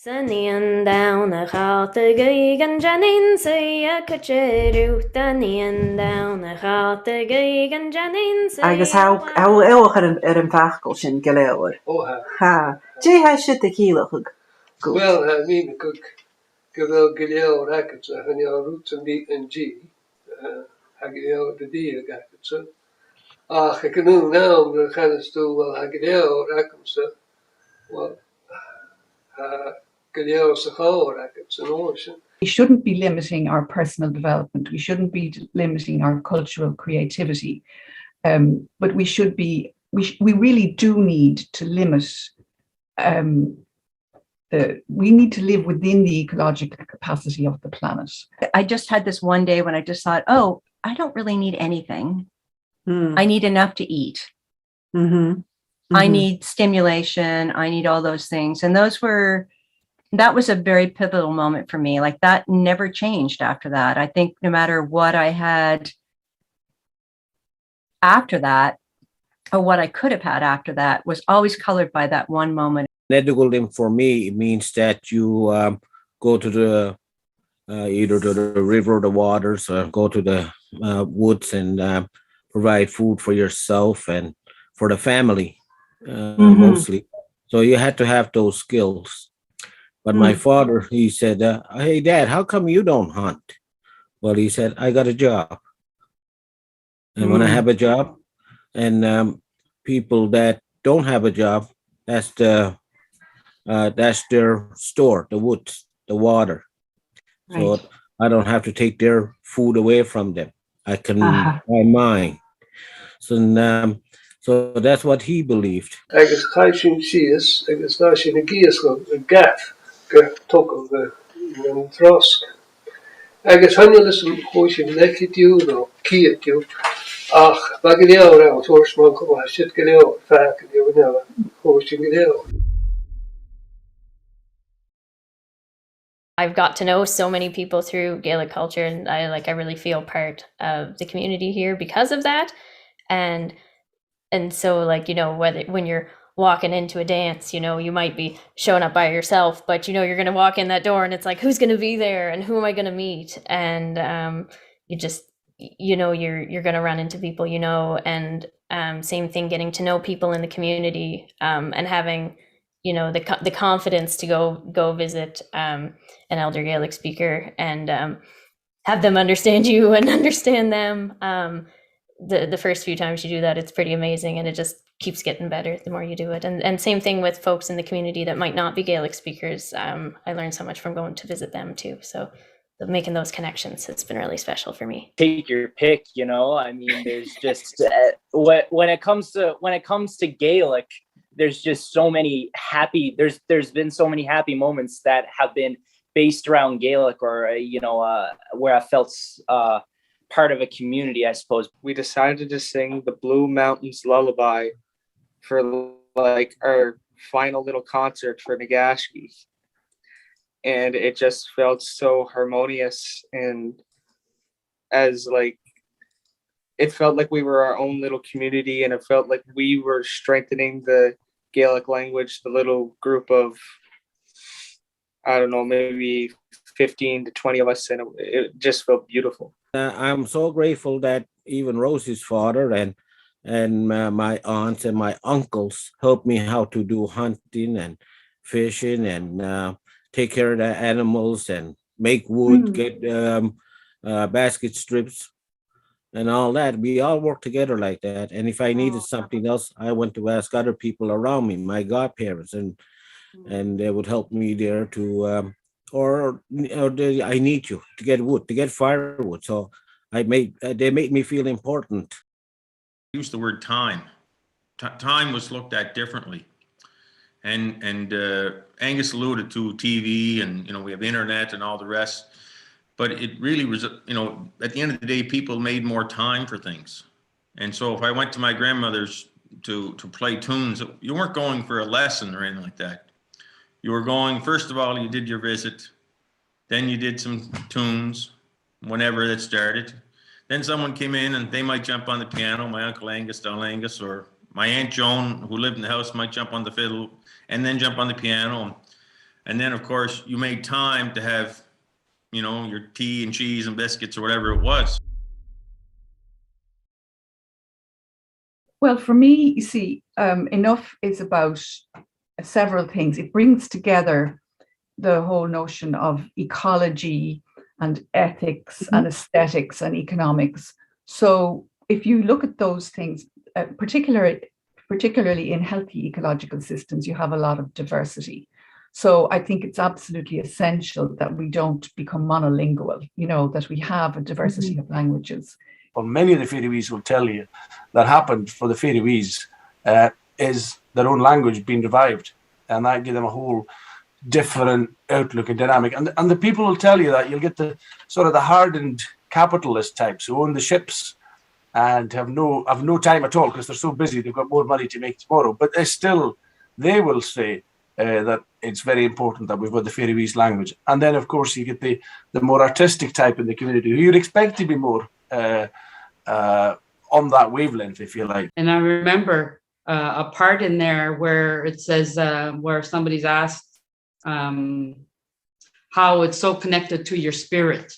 Sanian down a chata gan janin say a kacheru tanian down a chata gan janin say agus how éoch an bhachcail sin go leabhar. Ha. Dé ha si a cílach go. Well, I mean, go bhfuil go leabhar agat a chun rút an bí an G a go leabhar de dí agat. Ach, ag an nám na chanastú well a go leabhar agat well go leabhar sa cháir agat an óir. We shouldn't be limiting our personal development. We shouldn't be limiting our cultural creativity. But we should be. We really do need to limit. We need to live within the ecological capacity of the planet. I just had this one day when I just thought, oh, I don't really need anything. I need enough to eat. I need stimulation. I need all those things. And that was a very pivotal moment for me. Like that never changed after that. I think no matter what I had after that, or what I could have had after that, was always colored by that one moment. Edible for me, it means that you go to the either to the river or the waters, or go to the woods and provide food for yourself and for the family, mostly. So you had to have those skills. But my father, he said, hey, Dad, how come you don't hunt? Well, he said, I got a job. And when I have a job, and people that don't have a job, that's their store, the woods, the water. Right. So I don't have to take their food away from them. I can buy mine. So that's what he believed. Agus chaishin sias, agus nashin a giaslo, a gaff, toko the throsk. Agus hannelism hoishin lekitju no kiatju. Ach, bagileo now torch monko ma shit geleo fact you never hoishin geleo. I've got to know so many people through Gaelic culture, and I really feel part of the community here because of that. And so, like, you know, when you're walking into a dance, you know, you might be showing up by yourself, but you know you're going to walk in that door and it's like, who's going to be there and who am I going to meet? And you just, you know, you're going to run into people, you know. And same thing, getting to know people in the community, and having, you know, the confidence to go visit an elder Gaelic speaker and have them understand you and understand them. The first few times you do that, it's pretty amazing, and it just keeps getting better the more you do it. And same thing with folks in the community that might not be Gaelic speakers. I learned so much from going to visit them too. So making those connections, it's been really special for me. Take your pick, you know. I mean, there's just when it comes to Gaelic, there's just so many happy. There's been so many happy moments that have been based around Gaelic, or where I felt part of a community, I suppose. We decided to sing the Blue Mountains Lullaby for like our final little concert for Nagashki. And it just felt so harmonious, and as like, it felt like we were our own little community, and it felt like we were strengthening the Gaelic language, the little group of, I don't know, maybe 15 to 20 of us, and it just felt beautiful. I'm so grateful that even Rosie's father and my aunts and my uncles helped me how to do hunting and fishing and take care of the animals and make wood, get basket strips and all that. We all work together like that. And if I needed something else, I went to ask other people around me, my godparents, and they would help me there to or I need you to get wood, to get firewood. So they made me feel important. Use the word time. Time was looked at differently. And Angus alluded to TV, and, you know, we have internet and all the rest. But it really was, you know, at the end of the day, people made more time for things. And so if I went to my grandmother's to play tunes, you weren't going for a lesson or anything like that. You were going, first of all, you did your visit, then you did some tunes, whenever that started. Then someone came in and they might jump on the piano, my Uncle Angus, Don Angus, or my Aunt Joan, who lived in the house, might jump on the fiddle and then jump on the piano. And then, of course, you made time to have, you know, your tea and cheese and biscuits or whatever it was. Well, for me, you see, enough is about several things. It brings together the whole notion of ecology and ethics and aesthetics and economics. So if you look at those things, particularly in healthy ecological systems, you have a lot of diversity. So I think it's absolutely essential that we don't become monolingual, you know, that we have a diversity of languages. Well, many of the Faroese will tell you that happened for the Faroese is their own language being revived, and that gave them a whole different outlook and dynamic. And the people will tell you that you'll get the sort of the hardened capitalist types who own the ships and have no time at all because they're so busy. They've got more money to make tomorrow, but they will say that it's very important that we've got the Faroese language. And then, of course, you get the more artistic type in the community who you'd expect to be more on that wavelength, if you like. And I remember a part in there where it says, where somebody's asked how it's so connected to your spirit.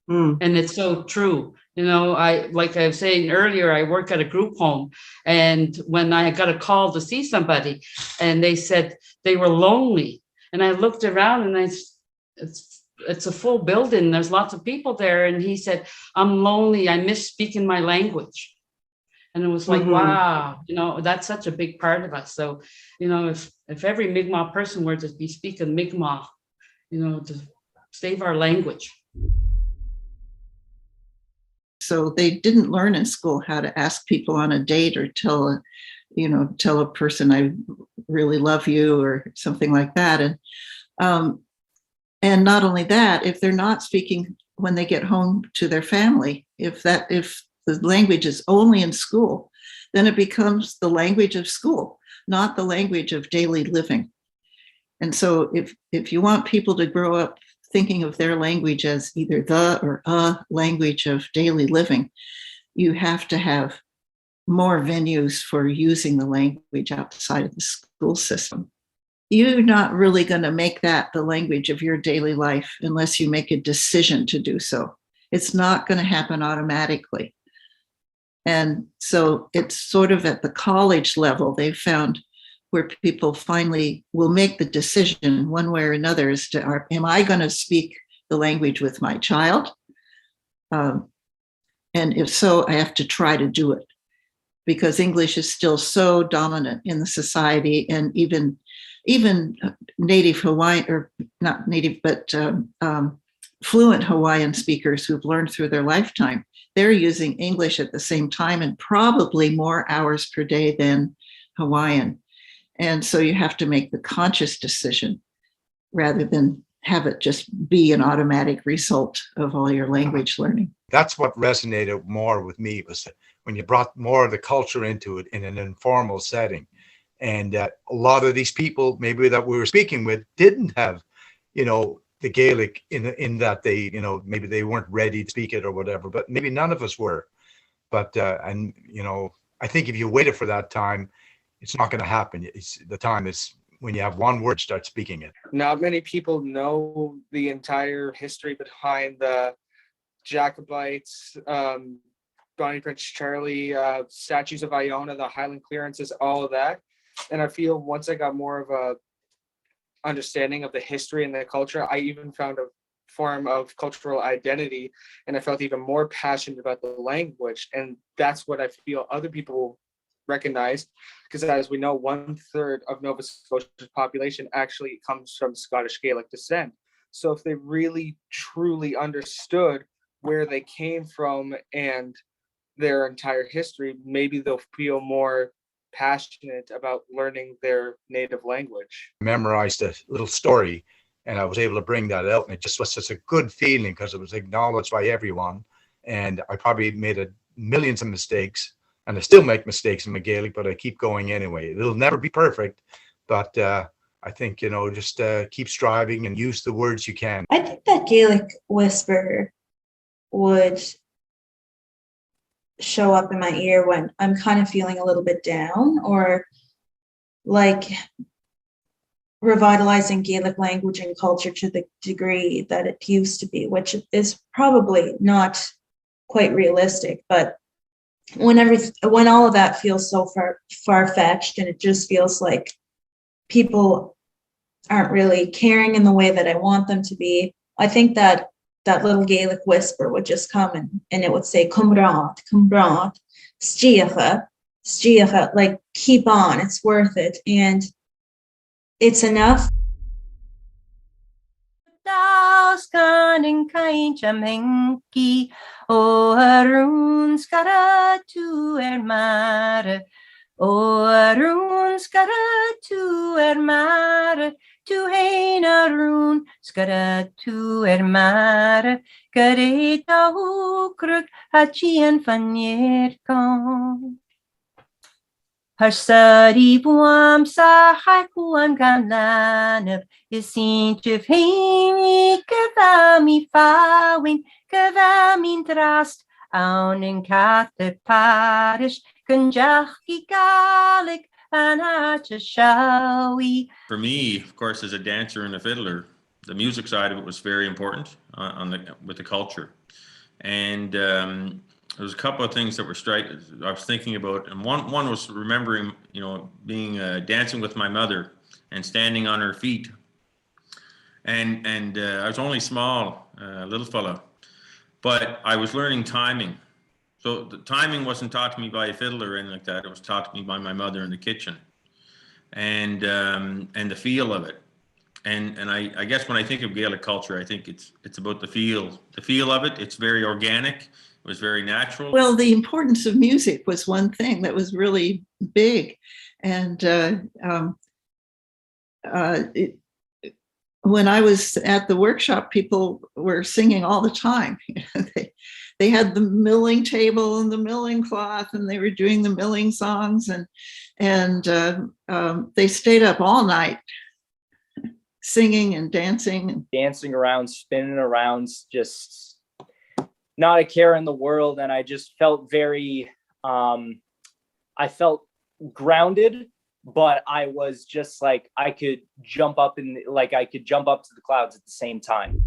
And it's so true. You know, like I was saying earlier, I work at a group home, and when I got a call to see somebody and they said they were lonely, and I looked around and it's a full building. There's lots of people there. And he said, I'm lonely. I miss speaking my language. And it was like, wow, you know, that's such a big part of us. So, you know, if every Mi'kmaq person were to be speaking Mi'kmaq, you know, to save our language. So they didn't learn in school how to ask people on a date or tell a person I really love you or something like that. And not only that, if they're not speaking when they get home to their family, if the language is only in school, then it becomes the language of school, not the language of daily living. And so if you want people to grow up thinking of their language as either the or a language of daily living, you have to have more venues for using the language outside of the school system. You're not really going to make that the language of your daily life unless you make a decision to do so. It's not going to happen automatically. And so it's sort of at the college level, they've found where people finally will make the decision one way or another as to, am I going to speak the language with my child? And if so, I have to try to do it because English is still so dominant in the society, and even native Hawaiian, or not native, but fluent Hawaiian speakers who've learned through their lifetime, they're using English at the same time and probably more hours per day than Hawaiian. And so you have to make the conscious decision rather than have it just be an automatic result of all your language learning. That's what resonated more with me, was when you brought more of the culture into it in an informal setting. And a lot of these people maybe that we were speaking with didn't have, you know, the Gaelic in that they, you know, maybe they weren't ready to speak it or whatever, but maybe none of us were. But, and, you know, I think if you waited for that time, it's not going to happen. The time is when you have one word, start speaking it. Not many people know the entire history behind the Jacobites, Bonnie Prince Charlie, statues of Iona, the Highland clearances, all of that. And I feel once I got more of a understanding of the history and the culture, I even found a form of cultural identity, and I felt even more passionate about the language. And that's what I feel other people recognize, because as we know, 1/3 of Nova Scotia's population actually comes from Scottish Gaelic descent. So if they really truly understood where they came from and their entire history, maybe they'll feel more passionate about learning their native language. I memorized a little story and I was able to bring that out, and it just was such a good feeling because it was acknowledged by everyone. And I probably made millions of mistakes, and I still make mistakes in my Gaelic, but I keep going anyway. It'll never be perfect, but I think, you know, just keep striving and use the words you can. I think that Gaelic whisper would show up in my ear when I'm kind of feeling a little bit down, or like revitalizing Gaelic language and culture to the degree that it used to be, which is probably not quite realistic. But when all of that feels so far-fetched, and it just feels like people aren't really caring in the way that I want them to be, I think that that little Gaelic whisper would just come and it would say, Cumbrad, Cumbrad, Stiacha, Stiacha, like, keep on, it's worth it. And it's enough. Scanning kind menki o arun skara tu mare o arun skara tu mare tu hein arun skara tu mare gareta ukruk hachian fanier kon Harsari buam sa hakuan gamlanov is seen to fame kavami fawin kavamin drast aun in Catholic parish kunjaki Gaelic and shawi. For me, of course, as a dancer and a fiddler, the music side of it was very important with the culture. And there was a couple of things that were I was thinking about, and one was remembering, being dancing with my mother and standing on her feet, and I was only small, little fella, but I was learning timing. So the timing wasn't taught to me by a fiddler or anything like that. It was taught to me by my mother in the kitchen, and the feel of it. And I guess when I think of Gaelic culture, I think it's about the feel of it. It's very organic. It was very natural. Well, the importance of music was one thing that was really big. And when I was at the workshop, people were singing all the time. They had the milling table and the milling cloth, and they were doing the milling songs, and they stayed up all night singing and dancing. Dancing around, spinning around, just not a care in the world. And I just felt very, I felt grounded, but I was just like, I could jump up to the clouds at the same time.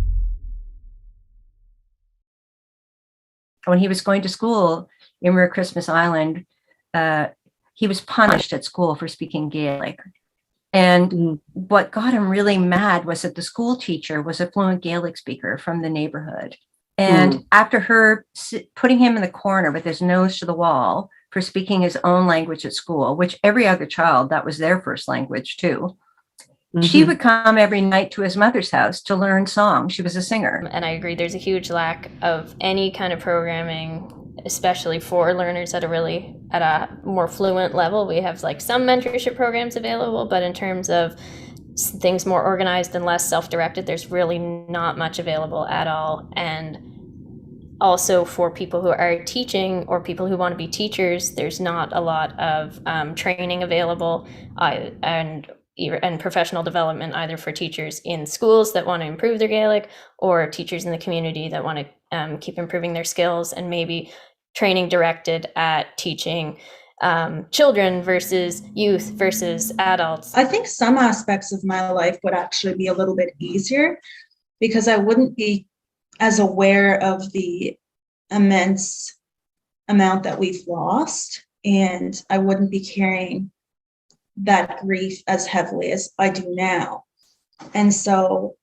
When he was going to school in Rear Christmas Island, he was punished at school for speaking Gaelic. And what got him really mad was that the school teacher was a fluent Gaelic speaker from the neighborhood. And after her putting him in the corner with his nose to the wall for speaking his own language at school, which every other child, that was their first language too, she would come every night to his mother's house to learn songs. She was a singer. And I agree, there's a huge lack of any kind of programming, especially for learners at a more fluent level. We have like some mentorship programs available, but in terms of things more organized and less self-directed, there's really not much available at all. And also for people who are teaching or people who want to be teachers, there's not a lot of training available and professional development, either for teachers in schools that want to improve their Gaelic or teachers in the community that want to keep improving their skills, and maybe training directed at teaching children versus youth versus adults. I think some aspects of my life would actually be a little bit easier because I wouldn't be as aware of the immense amount that we've lost, and I wouldn't be carrying that grief as heavily as I do now. And so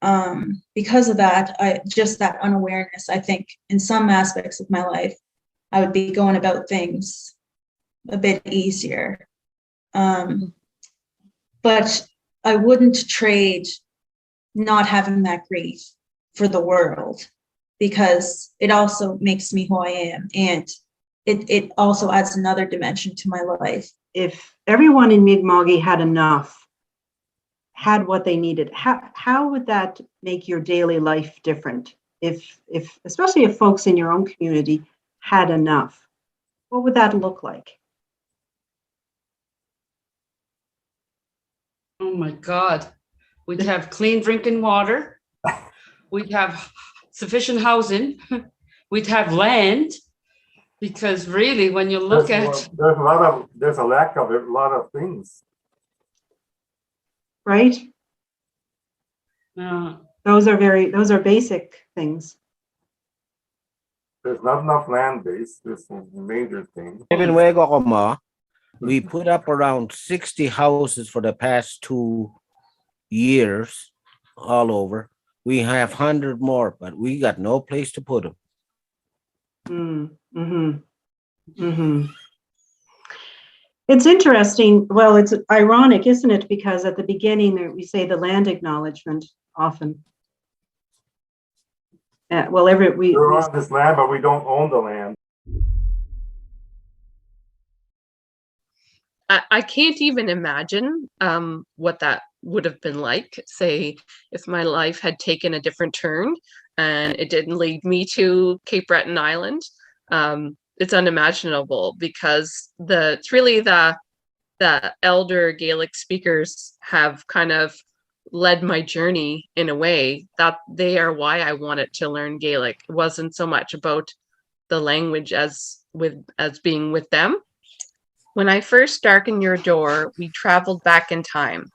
because of that, that unawareness, I think in some aspects of my life, I would be going about things a bit easier. But I wouldn't trade not having that grief for the world, because it also makes me who I am. And it also adds another dimension to my life. If everyone in Mi'kmaq had what they needed, how would that make your daily life different? If especially if folks in your own community had enough, what would that look like? Oh my God. We'd have clean drinking water. We'd have sufficient housing. We'd have land. Because really, when you look there's a lack of a lot of things. Right? Those are basic things. There's not enough land base. This is a major thing. Even Wego, we put up around 60 houses for the past 2 years all over. We have 100 more, but we got no place to put them. It's interesting. Well, it's ironic, isn't it? Because at the beginning we say the land acknowledgement often. We're on this land, but we don't own the land. I can't even imagine what that would have been like, say, if my life had taken a different turn and it didn't lead me to Cape Breton Island. It's unimaginable because it's really the elder Gaelic speakers have kind of led my journey in a way that they are why I wanted to learn Gaelic. It wasn't so much about the language as being with them. When I first darkened your door, we traveled back in time.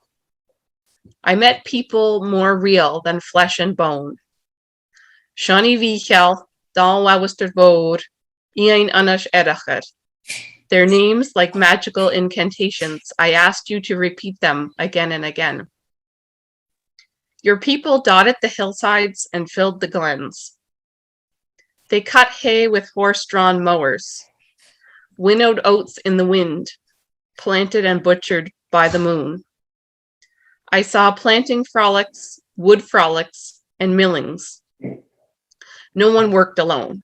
I met people more real than flesh and bone. Shani Vichel, Dal Wawistervod, Ian Anash Edachet. Their names, like magical incantations, I asked you to repeat them again and again. Your people dotted the hillsides and filled the glens. They cut hay with horse-drawn mowers, winnowed oats in the wind, planted and butchered by the moon. I saw planting frolics, wood frolics, and millings. No one worked alone.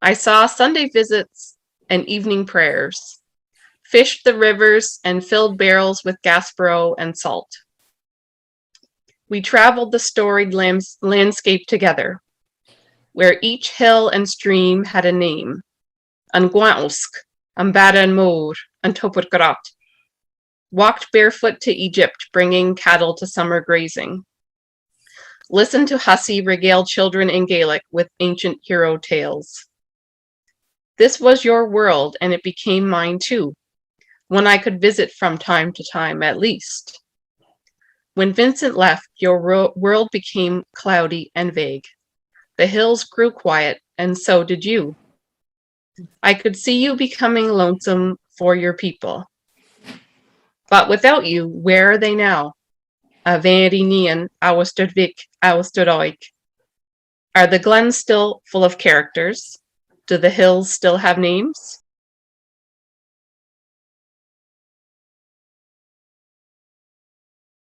I saw Sunday visits and evening prayers, fished the rivers and filled barrels with Gaspereau and salt. We traveled the storied landscape together, where each hill and stream had a name. Angwansk, Ambada and Moor, and Topurgarat. Walked barefoot to Egypt, bringing cattle to summer grazing. Listened to Hussey regale children in Gaelic with ancient hero tales. This was your world, and it became mine too, one I could visit from time to time at least. When Vincent left, your world became cloudy and vague. The hills grew quiet, and so did you. I could see you becoming lonesome for your people. But without you, where are they now? Avanti Nian, Awastudvik, Awastudoik. Are the glens still full of characters? Do the hills still have names?